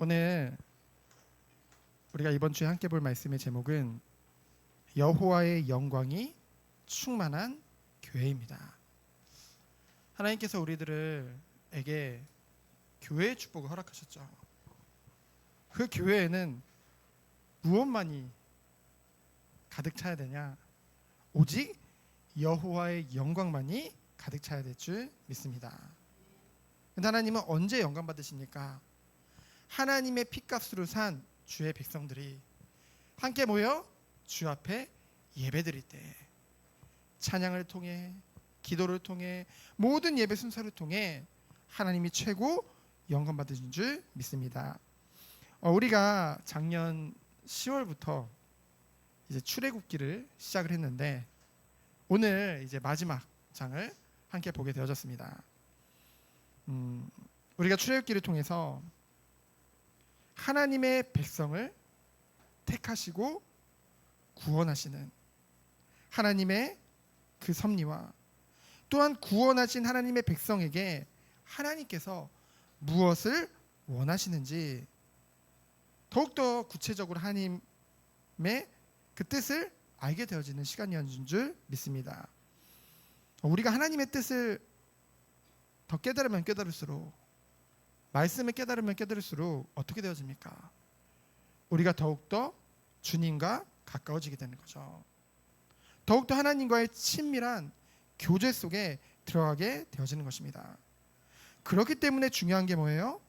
오늘 우리가 이번 주에 함께 볼 말씀의 제목은 여호와의 영광이 충만한 교회입니다. 하나님께서 우리들에게 교회의 축복을 허락하셨죠. 그 교회에는 무엇만이 가득 차야 되냐? 오직 여호와의 영광만이 가득 차야 될 줄 믿습니다. 근데 하나님은 언제 영광 받으십니까? 하나님의 핏값으로 산 주의 백성들이 함께 모여 주 앞에 예배드릴 때, 찬양을 통해, 기도를 통해, 모든 예배 순서를 통해 하나님이 최고 영광 받으신 줄 믿습니다. 우리가 작년 10월부터 이제 출애굽기를 시작을 했는데 오늘 이제 마지막 장을 함께 보게 되어졌습니다. 우리가 출애굽기를 통해서 하나님의 백성을 택하시고 구원하시는 하나님의 그 섭리와 또한 구원하신 하나님의 백성에게 하나님께서 무엇을 원하시는지 더욱더 구체적으로 하나님의 그 뜻을 알게 되어지는 시간이었는 줄 믿습니다. 우리가 하나님의 뜻을 더 깨달으면 깨달을수록, 말씀을 깨달으면 깨달을수록 어떻게 되어집니까? 우리가 더욱더 주님과 가까워지게 되는 거죠. 더욱더 하나님과의 친밀한 교제 속에 들어가게 되어지는 것입니다. 그렇기 때문에 중요한 게 뭐예요?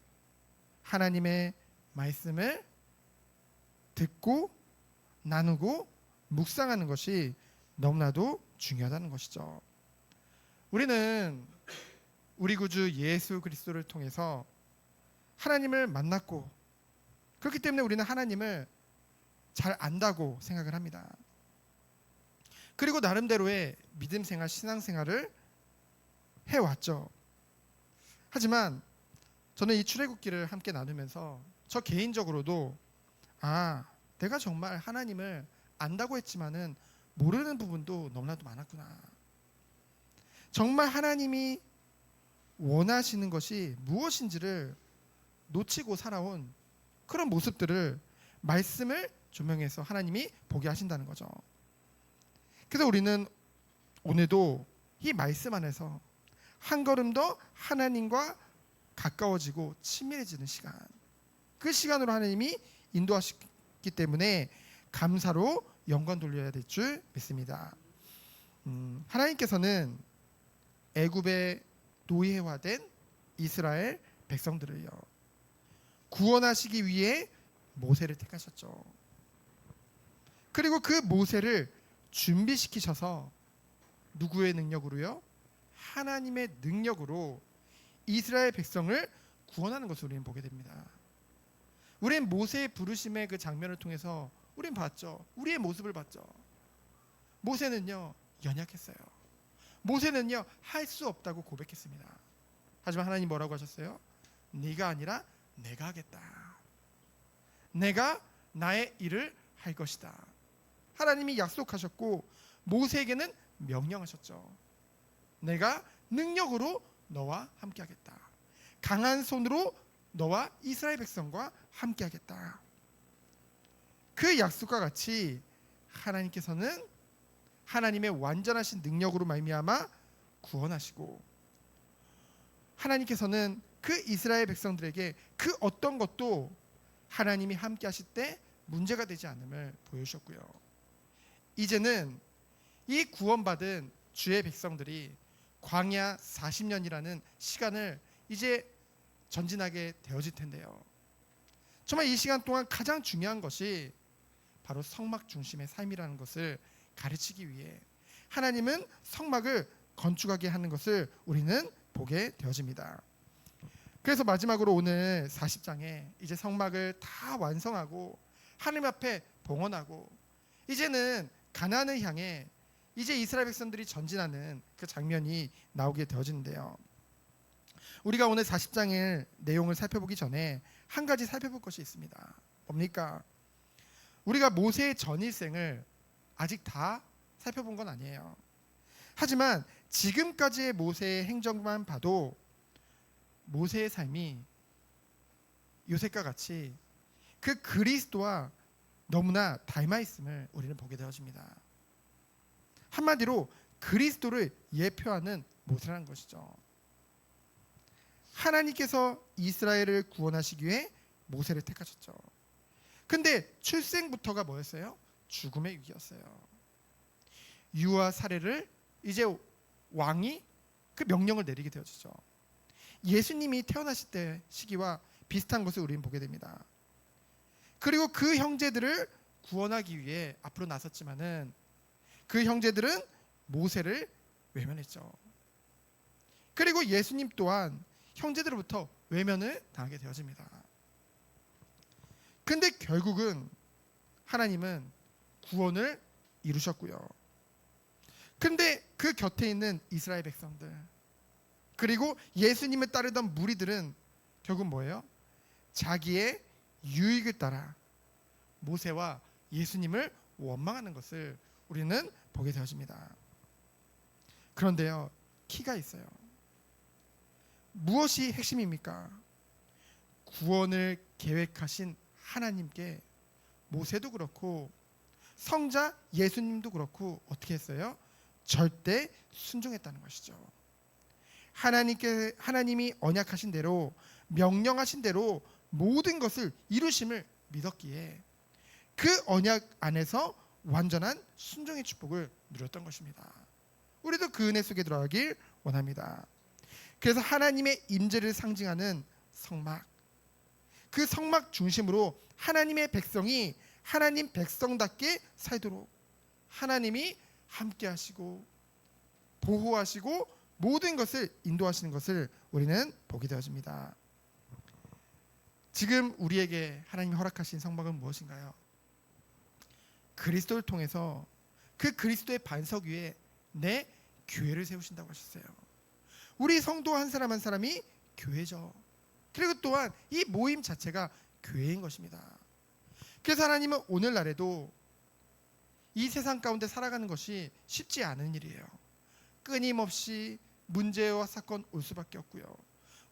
하나님의 말씀을 듣고 나누고 묵상하는 것이 너무나도 중요하다는 것이죠. 우리는 우리 구주 예수 그리스도를 통해서 하나님을 만났고, 그렇기 때문에 우리는 하나님을 잘 안다고 생각을 합니다. 그리고 나름대로의 믿음 생활, 신앙 생활을 해왔죠. 하지만 저는 이 출애굽기를 함께 나누면서 저 개인적으로도 내가 정말 하나님을 안다고 했지만은 모르는 부분도 너무나도 많았구나. 정말 하나님이 원하시는 것이 무엇인지를 놓치고 살아온 그런 모습들을 말씀을 조명해서 하나님이 보게 하신다는 거죠. 그래서 우리는 오늘도 이 말씀 안에서 한 걸음 더 하나님과 가까워지고 친밀해지는 시간, 그 시간으로 하나님이 인도하셨기 때문에 감사로 영광 돌려야 될 줄 믿습니다. 하나님께서는 애굽의 노예화된 이스라엘 백성들을요 구원하시기 위해 모세를 택하셨죠. 그리고 그 모세를 준비시키셔서 누구의 능력으로요? 하나님의 능력으로 이스라엘 백성을 구원하는 것을 우리는 보게 됩니다. 우리는 모세의 부르심의 그 장면을 통해서 우리는 봤죠. 우리의 모습을 봤죠. 모세는요 연약했어요. 모세는요 할 수 없다고 고백했습니다. 하지만 하나님 뭐라고 하셨어요? 네가 아니라 내가 하겠다. 내가 나의 일을 할 것이다. 하나님이 약속하셨고 모세에게는 명령하셨죠. 내가 능력으로 너와 함께 하겠다. 강한 손으로 너와 이스라엘 백성과 함께 하겠다. 그 약속과 같이 하나님께서는 하나님의 완전하신 능력으로 말미암아 구원하시고, 하나님께서는 그 이스라엘 백성들에게 그 어떤 것도 하나님이 함께 하실 때 문제가 되지 않음을 보여주셨고요. 이제는 이 구원받은 주의 백성들이 광야 40년이라는 시간을 이제 전진하게 되어질 텐데요. 정말 이 시간 동안 가장 중요한 것이 바로 성막 중심의 삶이라는 것을 가르치기 위해 하나님은 성막을 건축하게 하는 것을 우리는 보게 되어집니다. 그래서 마지막으로 오늘 40장에 이제 성막을 다 완성하고 하나님 앞에 봉헌하고 이제는 가나안을 향해 이제 이스라엘 백성들이 전진하는 그 장면이 나오게 되어지는데요. 우리가 오늘 40장의 내용을 살펴보기 전에 한 가지 살펴볼 것이 있습니다. 뭡니까? 우리가 모세의 전일생을 아직 다 살펴본 건 아니에요. 하지만 지금까지의 모세의 행적만 봐도 모세의 삶이 요셉과 같이 그 그리스도와 너무나 닮아 있음을 우리는 보게 되어집니다. 한마디로 그리스도를 예표하는 모세라는 것이죠. 하나님께서 이스라엘을 구원하시기 위해 모세를 택하셨죠. 근데 출생부터가 뭐였어요? 죽음의 위기였어요. 유아 사례를 이제 왕이 그 명령을 내리게 되어지죠. 예수님이 태어나실 때 시기와 비슷한 것을 우리는 보게 됩니다. 그리고 그 형제들을 구원하기 위해 앞으로 나섰지만은 그 형제들은 모세를 외면했죠. 그리고 예수님 또한 형제들로부터 외면을 당하게 되어집니다. 근데 결국은 하나님은 구원을 이루셨고요. 근데 그 곁에 있는 이스라엘 백성들 그리고 예수님을 따르던 무리들은 결국 뭐예요? 자기의 유익을 따라 모세와 예수님을 원망하는 것을 우리는 보게 되어집니다. 그런데요, 키가 있어요. 무엇이 핵심입니까? 구원을 계획하신 하나님께 모세도 그렇고 성자 예수님도 그렇고 어떻게 했어요? 절대 순종했다는 것이죠. 하나님이 언약하신 대로 명령하신 대로 모든 것을 이루심을 믿었기에 그 언약 안에서 완전한 순종의 축복을 누렸던 것입니다. 우리도 그 은혜 속에 들어가길 원합니다. 그래서 하나님의 임재를 상징하는 성막, 그 성막 중심으로 하나님의 백성이 하나님 백성답게 살도록 하나님이 함께 하시고 보호하시고 모든 것을 인도하시는 것을 우리는 보게 되어집니다. 지금 우리에게 하나님이 허락하신 성막은 무엇인가요? 그리스도를 통해서 그 그리스도의 반석 위에 내 교회를 세우신다고 하셨어요. 우리 성도 한 사람 한 사람이 교회죠. 그리고 또한 이 모임 자체가 교회인 것입니다. 그래서 하나님은 오늘날에도 이 세상 가운데 살아가는 것이 쉽지 않은 일이에요. 끊임없이 문제와 사건 올 수밖에 없고요.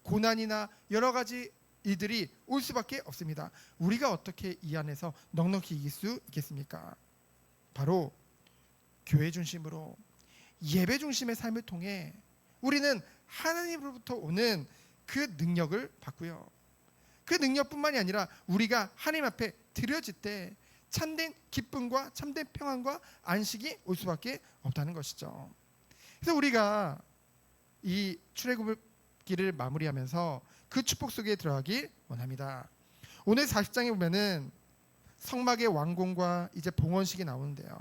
고난이나 여러 가지 일들이 올 수밖에 없습니다. 우리가 어떻게 이 안에서 넉넉히 이길 수 있겠습니까? 바로 교회 중심으로 예배 중심의 삶을 통해 우리는 하나님으로부터 오는 그 능력을 받고요. 그 능력뿐만이 아니라 우리가 하나님 앞에 드려질 때 참된 기쁨과 참된 평안과 안식이 올 수밖에 없다는 것이죠. 그래서 우리가 이 출애굽기를 마무리하면서 그 축복 속에 들어가길 원합니다. 오늘 40장에 보면은 성막의 완공과 이제 봉헌식이 나오는데요.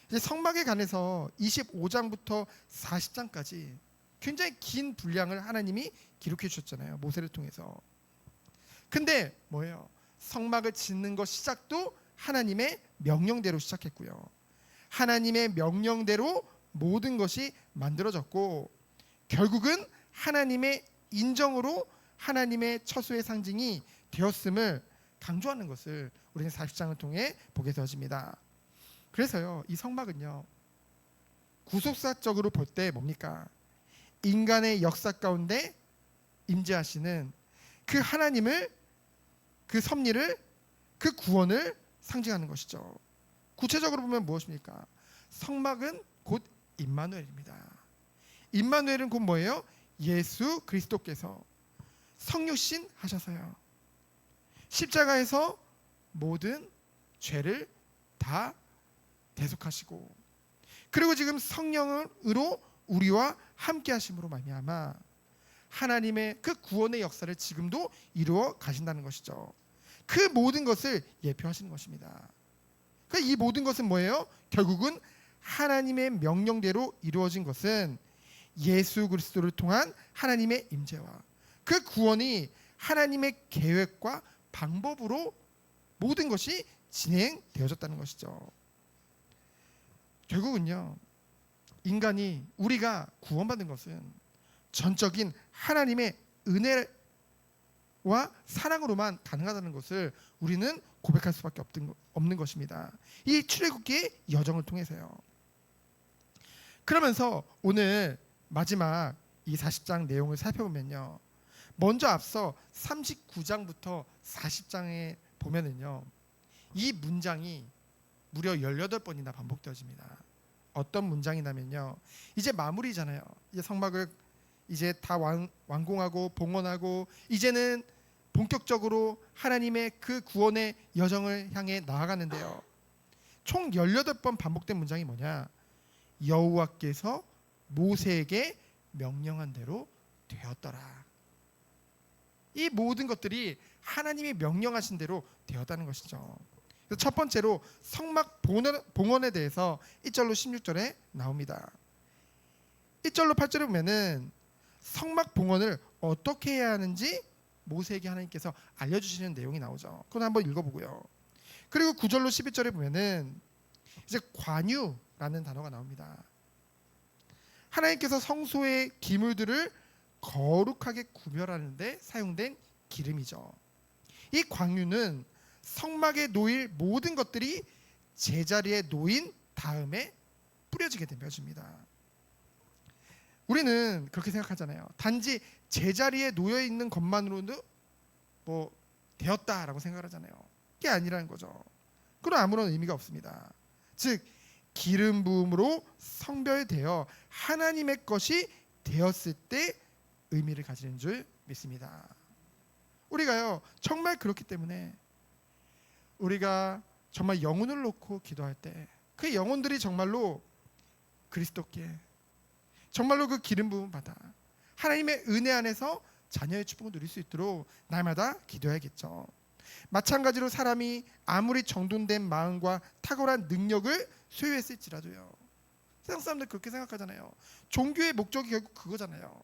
이제 성막에 관해서 25장부터 40장까지 굉장히 긴 분량을 하나님이 기록해 주셨잖아요. 모세를 통해서. 근데 뭐예요? 성막을 짓는 것 시작도 하나님의 명령대로 시작했고요. 하나님의 명령대로 모든 것이 만들어졌고 결국은 하나님의 인정으로 하나님의 처소의 상징이 되었음을 강조하는 것을 우리는 40장을 통해 보게 되어집니다. 그래서요, 이 성막은요, 구속사적으로 볼 때 뭡니까? 인간의 역사 가운데 임재하시는 그 하나님을, 그 섭리를, 그 구원을 상징하는 것이죠. 구체적으로 보면 무엇입니까? 성막은 곧 임마누엘입니다. 임마누엘은 곧 뭐예요? 예수 그리스도께서 성육신 하셔서요, 십자가에서 모든 죄를 다 대속하시고 그리고 지금 성령으로 우리와 함께 하심으로 말미암아 하나님의 그 구원의 역사를 지금도 이루어 가신다는 것이죠. 그 모든 것을 예표하시는 것입니다. 이 모든 것은 뭐예요? 결국은 하나님의 명령대로 이루어진 것은 예수 그리스도를 통한 하나님의 임재와 그 구원이 하나님의 계획과 방법으로 모든 것이 진행되어졌다는 것이죠. 결국은요, 인간이 우리가 구원받은 것은 전적인 하나님의 은혜와 사랑으로만 가능하다는 것을 우리는 고백할 수밖에 없는 것입니다. 이 출애굽기의 여정을 통해서요. 그러면서 오늘 마지막 이 40장 내용을 살펴보면요, 먼저 앞서 39장부터 40장에 보면은요, 이 문장이 무려 18번이나 반복되어집니다. 어떤 문장이냐면요, 이제 마무리잖아요. 이제 성막을 이제 다 완공하고 봉헌하고 이제는 본격적으로 하나님의 그 구원의 여정을 향해 나아가는데요, 총 18번 반복된 문장이 뭐냐? 여호와께서 모세에게 명령한 대로 되었더라. 이 모든 것들이 하나님이 명령하신 대로 되었다는 것이죠. 그래서 첫 번째로 성막 봉헌에 대해서 1절로 16절에 나옵니다. 1절로 8절에 보면은 성막 봉헌을 어떻게 해야 하는지 모세에게 하나님께서 알려주시는 내용이 나오죠. 그건 한번 읽어보고요. 그리고 9절로 11절에 보면은 이제 관유라는 단어가 나옵니다. 하나님께서 성소의 기물들을 거룩하게 구별하는데 사용된 기름이죠. 이 관유는 성막에 놓일 모든 것들이 제자리에 놓인 다음에 뿌려지게 된 벼줍니다. 우리는 그렇게 생각하잖아요. 단지 제자리에 놓여 있는 것만으로도 뭐 되었다라고 생각을 하잖아요. 그게 아니라는 거죠. 그건 아무런 의미가 없습니다. 즉 기름 부음으로 성별되어 하나님의 것이 되었을 때 의미를 가지는 줄 믿습니다. 우리가요 정말 그렇기 때문에 우리가 정말 영혼을 놓고 기도할 때 그 영혼들이 정말로 그리스도께 정말로 그 기름 부음 받아 하나님의 은혜 안에서 자녀의 축복을 누릴 수 있도록 날마다 기도해야겠죠. 마찬가지로 사람이 아무리 정돈된 마음과 탁월한 능력을 소유했을지라도요, 세상 사람들 그렇게 생각하잖아요. 종교의 목적이 결국 그거잖아요.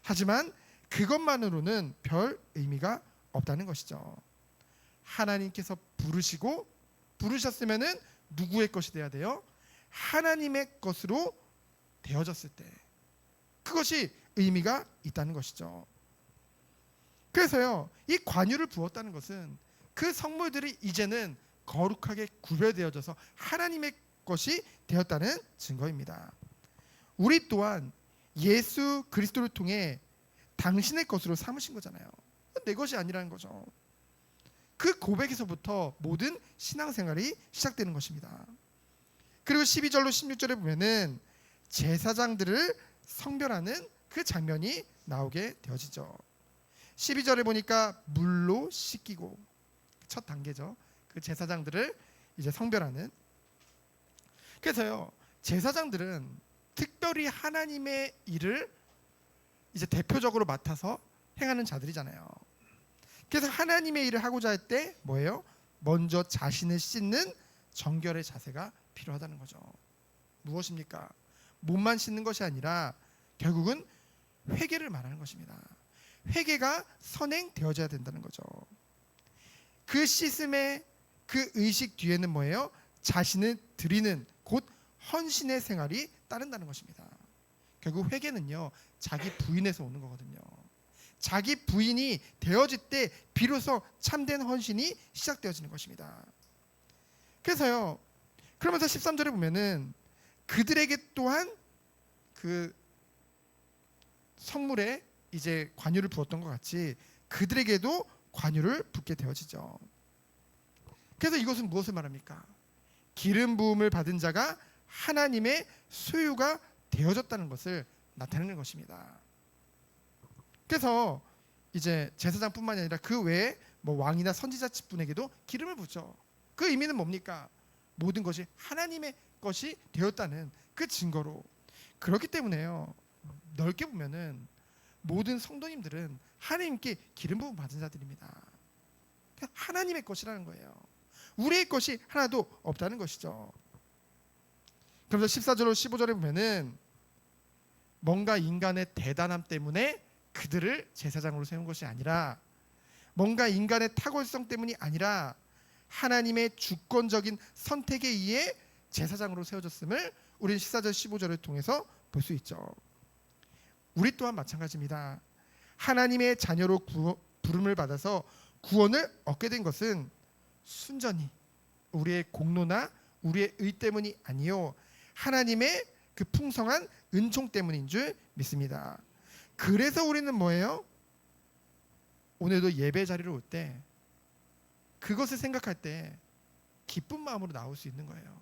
하지만 그것만으로는 별 의미가 없다는 것이죠. 하나님께서 부르셨으면은 누구의 것이 돼야 돼요? 하나님의 것으로 되어졌을 때 그것이 의미가 있다는 것이죠. 그래서요, 이 관유를 부었다는 것은 그 성물들이 이제는 거룩하게 구별되어져서 하나님의 것이 되었다는 증거입니다. 우리 또한 예수 그리스도를 통해 당신의 것으로 삼으신 거잖아요. 내 것이 아니라는 거죠. 그 고백에서부터 모든 신앙생활이 시작되는 것입니다. 그리고 12절로 16절에 보면은 제사장들을 성별하는 그 장면이 나오게 되어지죠. 12절에 보니까 물로 씻기고, 첫 단계죠. 그 제사장들을 이제 성별하는. 그래서요, 제사장들은 특별히 하나님의 일을 이제 대표적으로 맡아서 행하는 자들이잖아요. 그래서 하나님의 일을 하고자 할 때 뭐예요? 먼저 자신을 씻는 정결의 자세가 필요하다는 거죠. 무엇입니까? 몸만 씻는 것이 아니라 결국은 회개를 말하는 것입니다. 회개가 선행되어져야 된다는 거죠. 그 씻음의 그 의식 뒤에는 뭐예요? 자신을 드리는 곧 헌신의 생활이 따른다는 것입니다. 결국 회개는요, 자기 부인에서 오는 거거든요. 자기 부인이 되어질 때 비로소 참된 헌신이 시작되어지는 것입니다. 그래서요, 그러면서 13절에 보면은 그들에게 또한 그 성물에 이제 관유를 부었던 것 같이 그들에게도 관유를 붓게 되어지죠. 그래서 이것은 무엇을 말합니까? 기름 부음을 받은 자가 하나님의 소유가 되어졌다는 것을 나타내는 것입니다. 그래서 이제 제사장뿐만이 아니라 그 외에 뭐 왕이나 선지자분에게도 기름을 붓죠. 그 의미는 뭡니까? 모든 것이 하나님의 것이 되었다는 그 증거로. 그렇기 때문에요, 넓게 보면은 모든 성도님들은 하나님께 기름 부음 받은 자들입니다. 하나님의 것이라는 거예요. 우리의 것이 하나도 없다는 것이죠. 그래서 14절로 15절에 보면은 뭔가 인간의 대단함 때문에 그들을 제사장으로 세운 것이 아니라, 뭔가 인간의 탁월성 때문이 아니라 하나님의 주권적인 선택에 의해 제사장으로 세워졌음을 우리는 14절 15절을 통해서 볼 수 있죠. 우리 또한 마찬가지입니다. 하나님의 자녀로 부름을 받아서 구원을 얻게 된 것은 순전히 우리의 공로나 우리의 의 때문이 아니요, 하나님의 그 풍성한 은총 때문인 줄 믿습니다. 그래서 우리는 뭐예요? 오늘도 예배 자리로 올 때 그것을 생각할 때 기쁜 마음으로 나올 수 있는 거예요.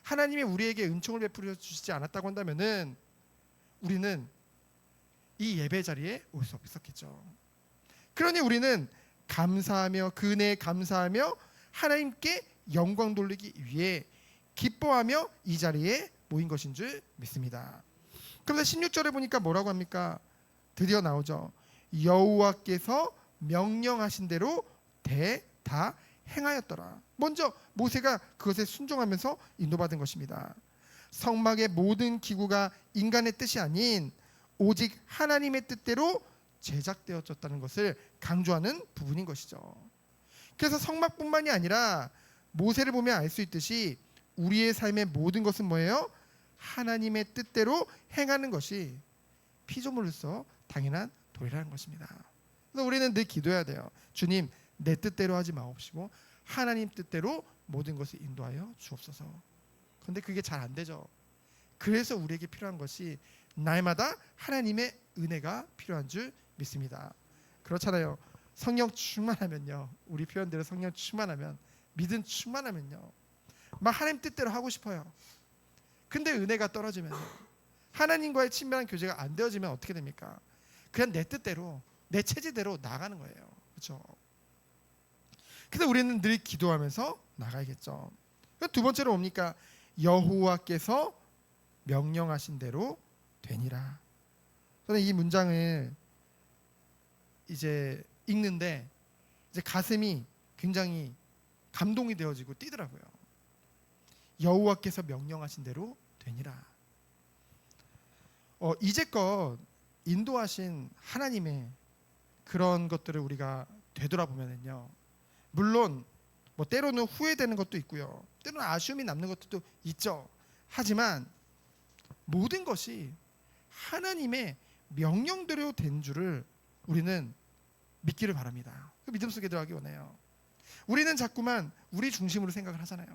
하나님이 우리에게 은총을 베풀어 주시지 않았다고 한다면은 우리는 이 예배 자리에 올 수 없었겠죠. 그러니 우리는 감사하며 그 은혜에 감사하며 하나님께 영광 돌리기 위해 기뻐하며 이 자리에 모인 것인 줄 믿습니다. 그런데 16절에 보니까 뭐라고 합니까? 드디어 나오죠. 여호와께서 명령하신 대로 다 행하였더라. 먼저 모세가 그것에 순종하면서 인도받은 것입니다. 성막의 모든 기구가 인간의 뜻이 아닌 오직 하나님의 뜻대로 제작되어졌다는 것을 강조하는 부분인 것이죠. 그래서 성막뿐만이 아니라 모세를 보면 알 수 있듯이 우리의 삶의 모든 것은 뭐예요? 하나님의 뜻대로 행하는 것이 피조물로서 당연한 도리라는 것입니다. 그래서 우리는 늘 기도해야 돼요. 주님, 내 뜻대로 하지 마옵시고 하나님 뜻대로 모든 것을 인도하여 주옵소서. 그런데 그게 잘 안 되죠. 그래서 우리에게 필요한 것이 날마다 하나님의 은혜가 필요한 줄 믿습니다. 그렇잖아요. 성령 충만하면요, 우리 표현대로 성령 충만하면, 믿음 충만하면요, 막 하나님 뜻대로 하고 싶어요. 근데 은혜가 떨어지면요, 하나님과의 친밀한 교제가 안 되어지면 어떻게 됩니까? 그냥 내 뜻대로, 내 체제대로 나가는 거예요. 그렇죠? 그래서 우리는 늘 기도하면서 나가야겠죠. 두 번째로 뭡니까? 여호와께서 명령하신 대로 되니라. 저는 이 문장을 이제 읽는데 이제 가슴이 굉장히 감동이 되어지고 뛰더라고요. 여호와께서 명령하신 대로 되니라. 이제껏 인도하신 하나님의 그런 것들을 우리가 되돌아보면요, 물론 뭐 때로는 후회되는 것도 있고요, 때로는 아쉬움이 남는 것도 있죠. 하지만 모든 것이 하나님의 명령대로 된 줄을 우리는 믿기를 바랍니다. 그 믿음 속에 들어가기 원해요. 우리는 자꾸만 우리 중심으로 생각을 하잖아요.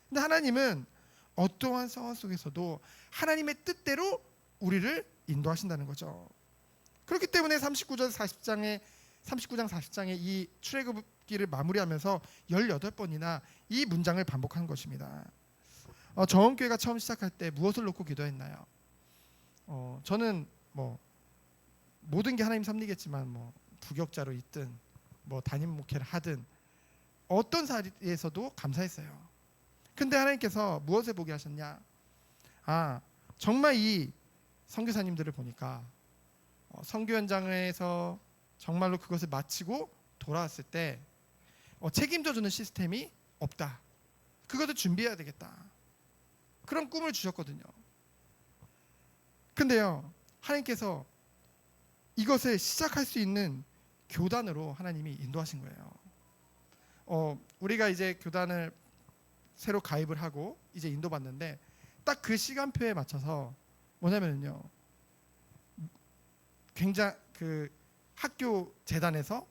근데 하나님은 어떠한 상황 속에서도 하나님의 뜻대로 우리를 인도하신다는 거죠. 그렇기 때문에 39장 40장의 이 출애굽기를 마무리하면서 18번이나 이 문장을 반복한 것입니다. 저원교회가 처음 시작할 때 무엇을 놓고 기도했나요? 저는 뭐 모든 게 하나님 섭리겠지만 뭐 부격자로 있든 뭐 담임 목회를 하든 어떤 자리에서도 감사했어요. 근데 하나님께서 무엇을 보게 하셨냐? 정말 이 선교사님들을 보니까 선교 현장에서 정말로 그것을 마치고 돌아왔을 때 책임져주는 시스템이 없다. 그것을 준비해야 되겠다. 그런 꿈을 주셨거든요. 근데요, 하나님께서 이것을 시작할 수 있는 교단으로 하나님이 인도하신 거예요. 우리가 이제 교단을 새로 가입을 하고 이제 인도받는데 딱 그 시간표에 맞춰서 뭐냐면요, 굉장히 그 학교 재단에서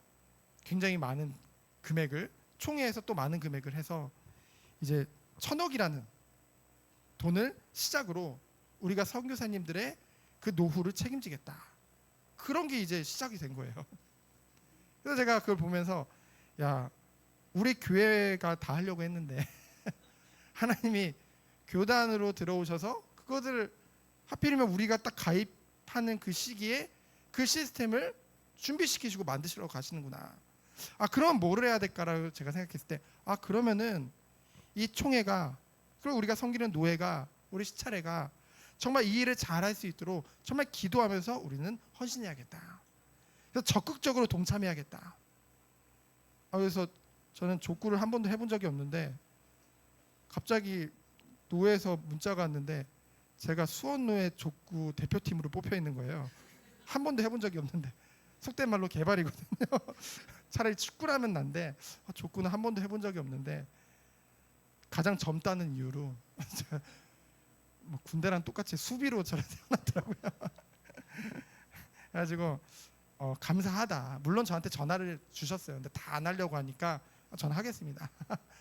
굉장히 많은 금액을, 총회에서 또 많은 금액을 해서 이제 1,000억이라는 돈을 시작으로 우리가 선교사님들의 그 노후를 책임지겠다. 그런 게 이제 시작이 된 거예요. 그래서 제가 그걸 보면서 야, 우리 교회가 다 하려고 했는데 하나님이 교단으로 들어오셔서 그것을 하필이면 우리가 딱 가입하는 그 시기에 그 시스템을 준비시키시고 만드시려고 가시는구나. 그럼 뭐를 해야 될까라고 제가 생각했을 때 그러면은 이 총회가, 그리고 우리가 섬기는 노회가, 우리 시차례가 정말 이 일을 잘할 수 있도록 정말 기도하면서 우리는 헌신해야겠다. 그래서 적극적으로 동참해야겠다. 그래서 저는 족구를 한 번도 해본 적이 없는데 갑자기 노회에서 문자가 왔는데 제가 수원노회 족구 대표팀으로 뽑혀 있는 거예요. 한 번도 해본 적이 없는데, 속된 말로 개발이거든요. 차라리 축구라면 난데 족구는 한 번도 해본 적이 없는데 가장 젊다는 이유로 뭐 군대랑 똑같이 수비로 저를 태어났더라고요. 그래가지고 감사하다. 물론 저한테 전화를 주셨어요. 근데 다 안 하려고 하니까 전화하겠습니다.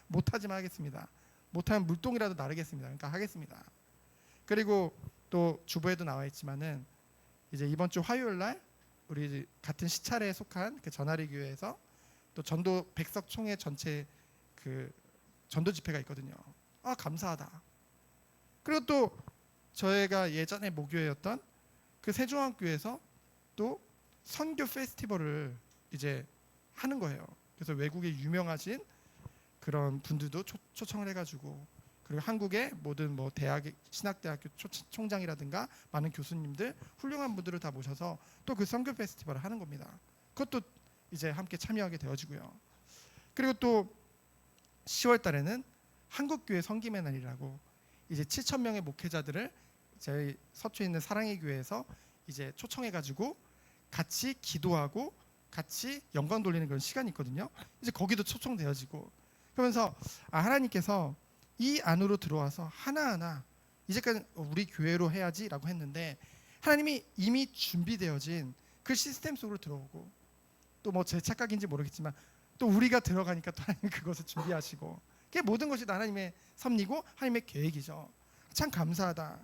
못하지만 하겠습니다. 못하면 물동이라도 나르겠습니다. 그러니까 하겠습니다. 그리고 또 주보에도 나와 있지만은 이제 이번 주 화요일 날 우리 같은 시찰에 속한 그 전하리 교회에서 또 전도 백석 총회 전체 그 전도 집회가 있거든요. 아, 감사하다. 그리고 또 저희가 예전에 모교회였던 그 세종학교에서 또 선교 페스티벌을 이제 하는 거예요. 그래서 외국에 유명하신 그런 분들도 초청을 해가지고, 그리고 한국의 모든 뭐 대학, 신학대학교 총장이라든가 많은 교수님들, 훌륭한 분들을 다 모셔서 또 그 선교 페스티벌을 하는 겁니다. 그것도 이제 함께 참여하게 되어지고요. 그리고 또 10월 달에는 한국교회 성김의 날이라고 이제 7,000명의 목회자들을 저희 서초에 있는 사랑의 교회에서 이제 초청해가지고 같이 기도하고 같이 영광 돌리는 그런 시간이 있거든요. 이제 거기도 초청되어지고, 그러면서 하나님께서 이 안으로 들어와서 하나하나 이제까지 우리 교회로 해야지라고 했는데, 하나님이 이미 준비되어진 그 시스템 속으로 들어오고, 또 뭐 제 착각인지 모르겠지만 또 우리가 들어가니까 또 하나님 그것을 준비하시고, 그게 모든 것이 다 하나님의 섭리고 하나님의 계획이죠. 참 감사하다.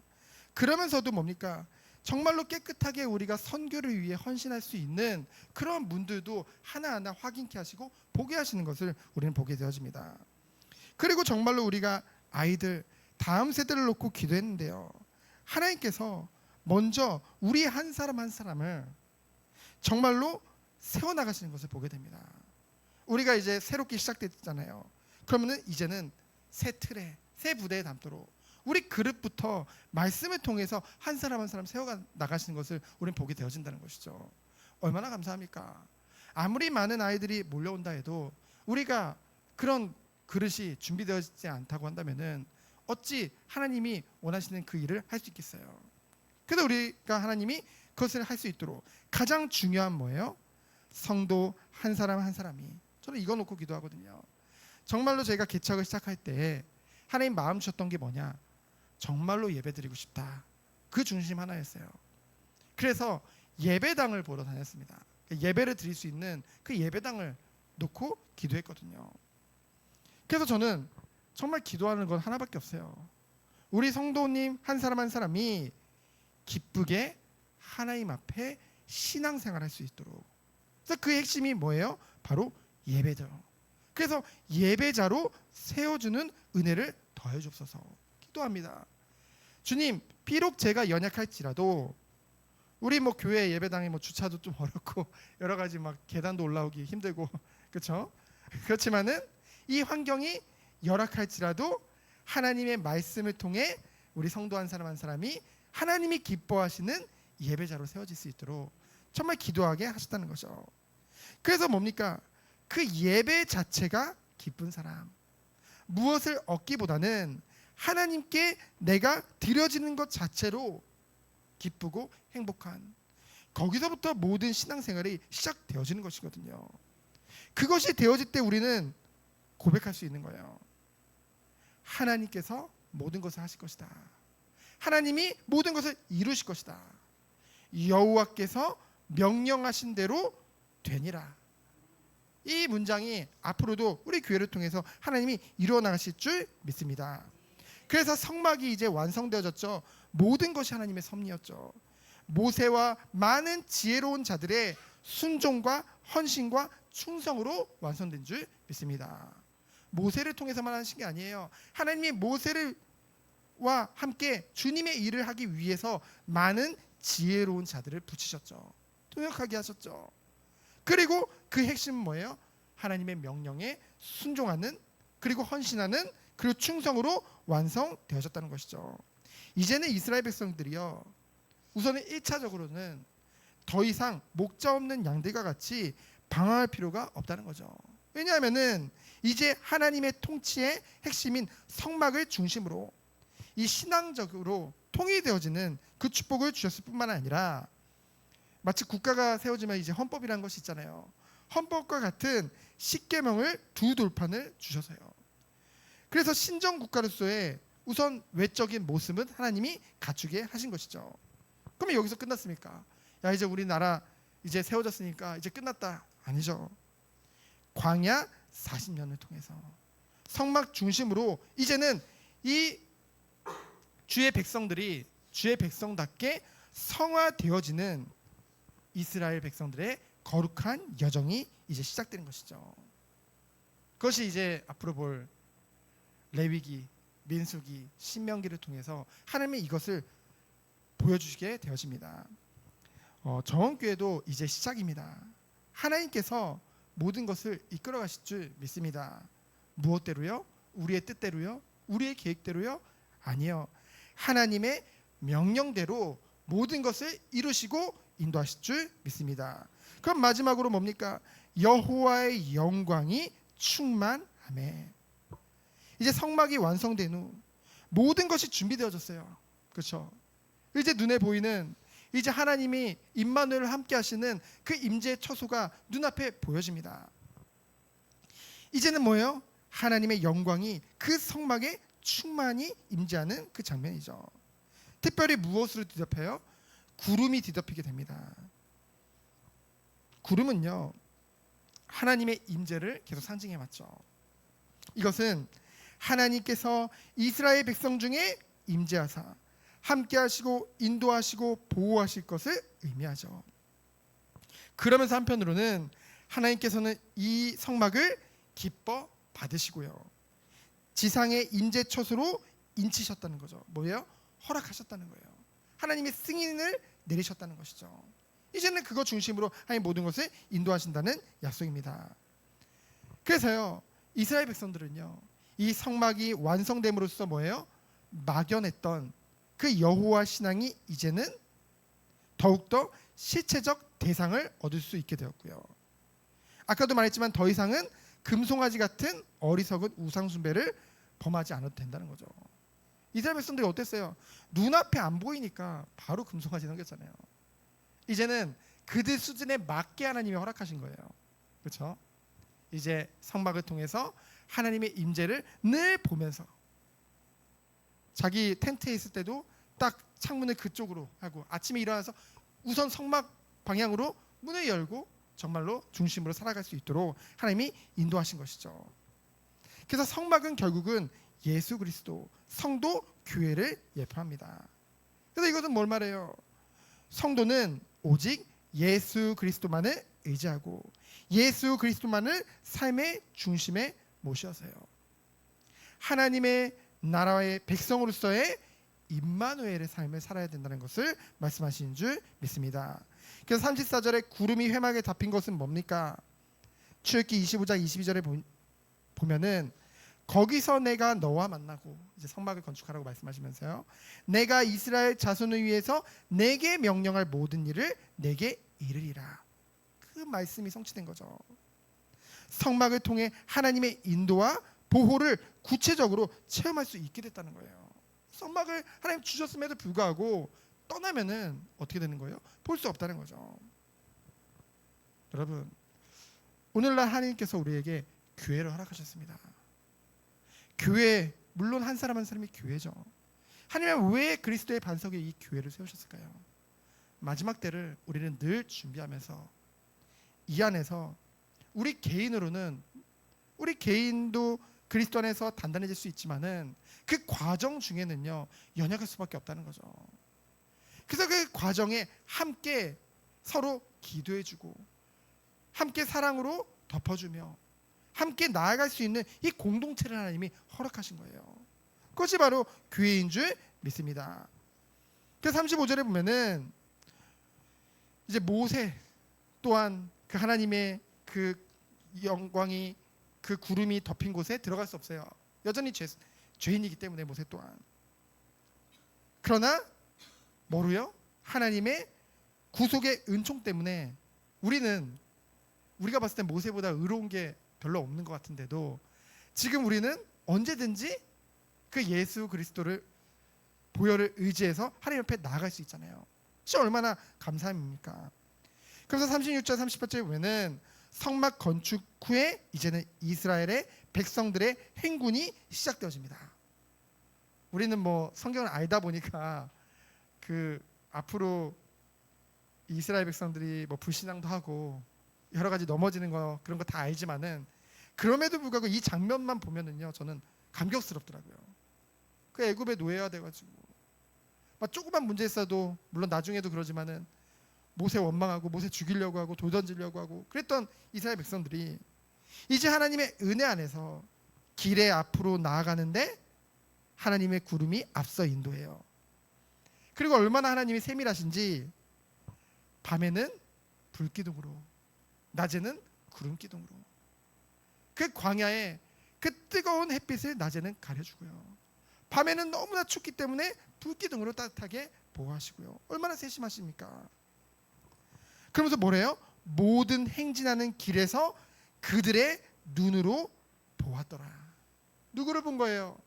그러면서도 뭡니까? 정말로 깨끗하게 우리가 선교를 위해 헌신할 수 있는 그런 문들도 하나하나 확인케 하시고 보게 하시는 것을 우리는 보게 되어집니다. 그리고 정말로 우리가 아이들 다음 세대를 놓고 기도했는데요, 하나님께서 먼저 우리 한 사람 한 사람을 정말로 세워나가시는 것을 보게 됩니다. 우리가 이제 새롭게 시작됐잖아요. 그러면은 이제는 새 틀에, 새 부대에 담도록 우리 그릇부터 말씀을 통해서 한 사람 한 사람 세워가 나가시는 것을 우리는 보게 되어진다는 것이죠. 얼마나 감사합니까? 아무리 많은 아이들이 몰려온다 해도 우리가 그런 그릇이 준비되어지지 않다고 한다면은 어찌 하나님이 원하시는 그 일을 할 수 있겠어요? 그래서 우리가 하나님이 그것을 할 수 있도록 가장 중요한 뭐예요? 성도 한 사람 한 사람이, 저는 이거 놓고 기도하거든요. 정말로 제가 개척을 시작할 때 하나님 마음 주셨던 게 뭐냐? 정말로 예배드리고 싶다. 그 중심 하나였어요. 그래서 예배당을 보러 다녔습니다. 예배를 드릴 수 있는 그 예배당을 놓고 기도했거든요. 그래서 저는 정말 기도하는 건 하나밖에 없어요. 우리 성도님 한 사람 한 사람이 기쁘게 하나님 앞에 신앙생활할 수 있도록. 그래서 그 핵심이 뭐예요? 바로 예배죠. 그래서 예배자로 세워주는 은혜를 더해 주옵소서 기도합니다. 주님, 비록 제가 연약할지라도 우리 뭐 교회 예배당에 뭐 주차도 좀 어렵고 여러 가지 막 계단도 올라오기 힘들고 그렇죠? 그렇지만은 이 환경이 열악할지라도 하나님의 말씀을 통해 우리 성도 한 사람 한 사람이 하나님이 기뻐하시는 예배자로 세워질 수 있도록 정말 기도하게 하셨다는 거죠. 그래서 뭡니까? 그 예배 자체가 기쁜 사람. 무엇을 얻기보다는 하나님께 내가 드려지는 것 자체로 기쁘고 행복한, 거기서부터 모든 신앙생활이 시작되어지는 것이거든요. 그것이 되어질 때 우리는 고백할 수 있는 거예요. 하나님께서 모든 것을 하실 것이다. 하나님이 모든 것을 이루실 것이다. 여호와께서 명령하신 대로 되니라. 이 문장이 앞으로도 우리 교회를 통해서 하나님이 이루어 나가실 줄 믿습니다. 그래서 성막이 이제 완성되어졌죠. 모든 것이 하나님의 섭리였죠. 모세와 많은 지혜로운 자들의 순종과 헌신과 충성으로 완성된 줄 믿습니다. 모세를 통해서만 하신 게 아니에요. 하나님이 모세와 함께 주님의 일을 하기 위해서 많은 지혜로운 자들을 붙이셨죠. 통역하게 하셨죠. 그리고 그 핵심은 뭐예요? 하나님의 명령에 순종하는, 그리고 헌신하는, 그리고 충성으로 완성되어졌다는 것이죠. 이제는 이스라엘 백성들이요, 우선은 1차적으로는 더 이상 목자 없는 양들과 같이 방황할 필요가 없다는 거죠. 왜냐하면은 이제 하나님의 통치의 핵심인 성막을 중심으로 이 신앙적으로 통일되어지는 그 축복을 주셨을 뿐만 아니라, 마치 국가가 세워지면 이제 헌법이라는 것이 있잖아요. 헌법과 같은 십계명을 두 돌판을 주셔서요. 그래서 신정 국가로서의 우선 외적인 모습은 하나님이 갖추게 하신 것이죠. 그러면 여기서 끝났습니까? 야, 이제 우리나라 이제 세워졌으니까 이제 끝났다. 아니죠. 광야 40년을 통해서 성막 중심으로 이제는 이 주의 백성들이 주의 백성답게 성화되어지는 이스라엘 백성들의 거룩한 여정이 이제 시작되는 것이죠. 그것이 이제 앞으로 볼 레위기, 민수기, 신명기를 통해서 하나님이 이것을 보여주시게 되어집니다. 정원교회도 이제 시작입니다. 하나님께서 모든 것을 이끌어 가실 줄 믿습니다. 무엇대로요? 우리의 뜻대로요? 우리의 계획대로요? 아니요. 하나님의 명령대로 모든 것을 이루시고 인도하실 줄 믿습니다. 그럼 마지막으로 뭡니까? 여호와의 영광이 충만하매. 이제 성막이 완성된 후 모든 것이 준비되어졌어요. 그렇죠? 이제 눈에 보이는 이제 하나님이 임마누엘을 함께 하시는 그 임재의 처소가 눈앞에 보여집니다. 이제는 뭐예요? 하나님의 영광이 그 성막에 충만히 임재하는 그 장면이죠. 특별히 무엇으로 뒤덮여요? 구름이 뒤덮이게 됩니다. 구름은요, 하나님의 임재를 계속 상징해 왔죠. 이것은 하나님께서 이스라엘 백성 중에 임재하사 함께 하시고 인도하시고 보호하실 것을 의미하죠. 그러면서 한편으로는 하나님께서는 이 성막을 기뻐 받으시고요, 지상의 임재 처소로 인치셨다는 거죠. 뭐예요? 허락하셨다는 거예요. 하나님의 승인을 내리셨다는 것이죠. 이제는 그거 중심으로 하나님 모든 것을 인도하신다는 약속입니다. 그래서요, 이스라엘 백성들은요, 이 성막이 완성됨으로써 뭐예요? 막연했던 그 여호와 신앙이 이제는 더욱더 실체적 대상을 얻을 수 있게 되었고요. 아까도 말했지만 더 이상은 금송아지 같은 어리석은 우상 숭배를 범하지 않아도 된다는 거죠. 이스라엘 백성들이 어땠어요? 눈앞에 안 보이니까 바로 금송아지 넘겼잖아요. 이제는 그들 수준에 맞게 하나님이 허락하신 거예요. 그렇죠? 이제 성막을 통해서 하나님의 임재를 늘 보면서 자기 텐트에 있을 때도 딱 창문을 그쪽으로 하고 아침에 일어나서 우선 성막 방향으로 문을 열고 정말로 중심으로 살아갈 수 있도록 하나님이 인도하신 것이죠. 그래서 성막은 결국은 예수 그리스도, 성도, 교회를 예표합니다. 그래서 이것은 뭘 말해요? 성도는 오직 예수 그리스도만을 의지하고 예수 그리스도만을 삶의 중심에 모셔서요, 하나님의 나라의 백성으로서의 임마누엘의 삶을 살아야 된다는 것을 말씀하시는 줄 믿습니다. 그래서 34절에 구름이 회막에 덮인 것은 뭡니까? 출애굽기 25장 22절에 보면은 거기서 내가 너와 만나고, 이제 성막을 건축하라고 말씀하시면서요, 내가 이스라엘 자손을 위해서 내게 명령할 모든 일을 내게 이르리라. 그 말씀이 성취된 거죠. 성막을 통해 하나님의 인도와 보호를 구체적으로 체험할 수 있게 됐다는 거예요. 성막을 하나님 주셨음에도 불구하고 떠나면은 어떻게 되는 거예요? 볼 수 없다는 거죠. 여러분, 오늘날 하나님께서 우리에게 교회를 허락하셨습니다. 교회, 물론 한 사람 한 사람이 교회죠. 하나님은 왜 그리스도의 반석에 이 교회를 세우셨을까요? 마지막 때를 우리는 늘 준비하면서 이 안에서 우리 개인으로는, 우리 개인도 그리스도 안에서 단단해질 수 있지만은 그 과정 중에는요, 연약할 수밖에 없다는 거죠. 그래서 그 과정에 함께 서로 기도해주고 함께 사랑으로 덮어주며 함께 나아갈 수 있는 이 공동체를 하나님이 허락하신 거예요. 그것이 바로 교회인 줄 믿습니다. 그래서 35절에 보면은 이제 모세 또한 그 하나님의 그 영광이, 그 구름이 덮인 곳에 들어갈 수 없어요. 여전히 죄인이기 때문에 모세 또한. 그러나 뭐로요? 하나님의 구속의 은총 때문에 우리가 봤을 때 모세보다 의로운 게 별로 없는 것 같은데도 지금 우리는 언제든지 그 예수 그리스도를 보혈을 의지해서 하나님 옆에 나아갈 수 있잖아요. 진짜 얼마나 감사합니까? 그래서 36절 38절에 보면은 성막 건축 후에 이제는 이스라엘의 백성들의 행군이 시작되어집니다. 우리는 뭐 성경을 알다 보니까 그 앞으로 이스라엘 백성들이 뭐 불신앙도 하고 여러 가지 넘어지는 거 그런 거 다 알지만은 그럼에도 불구하고 이 장면만 보면은요, 저는 감격스럽더라고요. 그 애굽의 노예가 돼가지고 막 조그만 문제 있어도, 물론 나중에도 그러지만은 모세 원망하고 모세 죽이려고 하고 돌 던지려고 하고 그랬던 이스라엘 백성들이 이제 하나님의 은혜 안에서 길의 앞으로 나아가는데 하나님의 구름이 앞서 인도해요. 그리고 얼마나 하나님이 세밀하신지 밤에는 불기둥으로 낮에는 구름기둥으로 그 광야에 그 뜨거운 햇빛을 낮에는 가려주고요. 밤에는 너무나 춥기 때문에 불기둥으로 따뜻하게 보호하시고요. 얼마나 세심하십니까? 그러면서 뭐래요? 모든 행진하는 길에서 그들의 눈으로 보았더라. 누구를 본 거예요?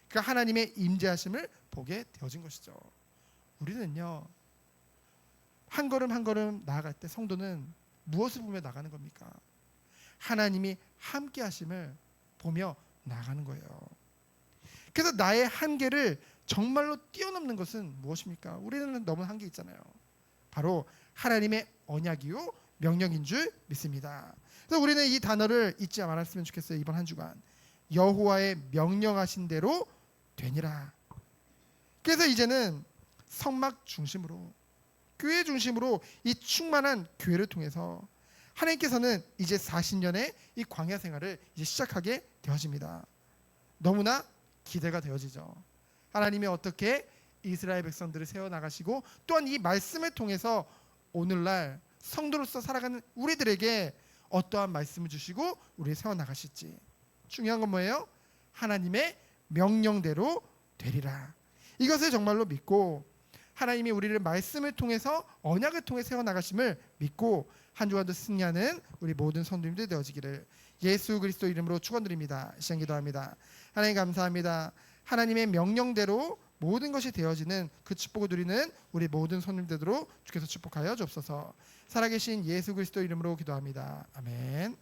그 하나님의 임재하심을 보게 되어진 것이죠. 우리는요, 한 걸음 한 걸음 나아갈 때 성도는 무엇을 보며 나가는 겁니까? 하나님이 함께 하심을 보며 나가는 거예요. 그래서 나의 한계를 정말로 뛰어넘는 것은 무엇입니까? 우리는 너무 한계 있잖아요. 바로 하나님의 언약이요 명령인 줄 믿습니다. 그래서 우리는 이 단어를 잊지 말았으면 좋겠어요. 이번 한 주간 여호와의 명령하신 대로 되니라. 그래서 이제는 성막 중심으로 교회 중심으로 이 충만한 교회를 통해서 하나님께서는 이제 40년의 이 광야 생활을 이제 시작하게 되어집니다. 너무나 기대가 되어지죠. 하나님이 어떻게 이스라엘 백성들을 세워나가시고 또한 이 말씀을 통해서 오늘날 성도로서 살아가는 우리들에게 어떠한 말씀을 주시고 우리를 세워나가실지. 중요한 건 뭐예요? 하나님의 명령대로 되리라. 이것을 정말로 믿고 하나님이 우리를 말씀을 통해서 언약을 통해 세워나가심을 믿고 한 주간도 승리하는 우리 모든 성도님들 되어지기를 예수 그리스도 이름으로 축원드립니다. 시간 기도합니다. 하나님 감사합니다. 하나님의 명령대로 모든 것이 되어지는 그 축복을 누리는 우리 모든 성도님들로 주께서 축복하여 주옵소서. 살아계신 예수 그리스도 이름으로 기도합니다. 아멘.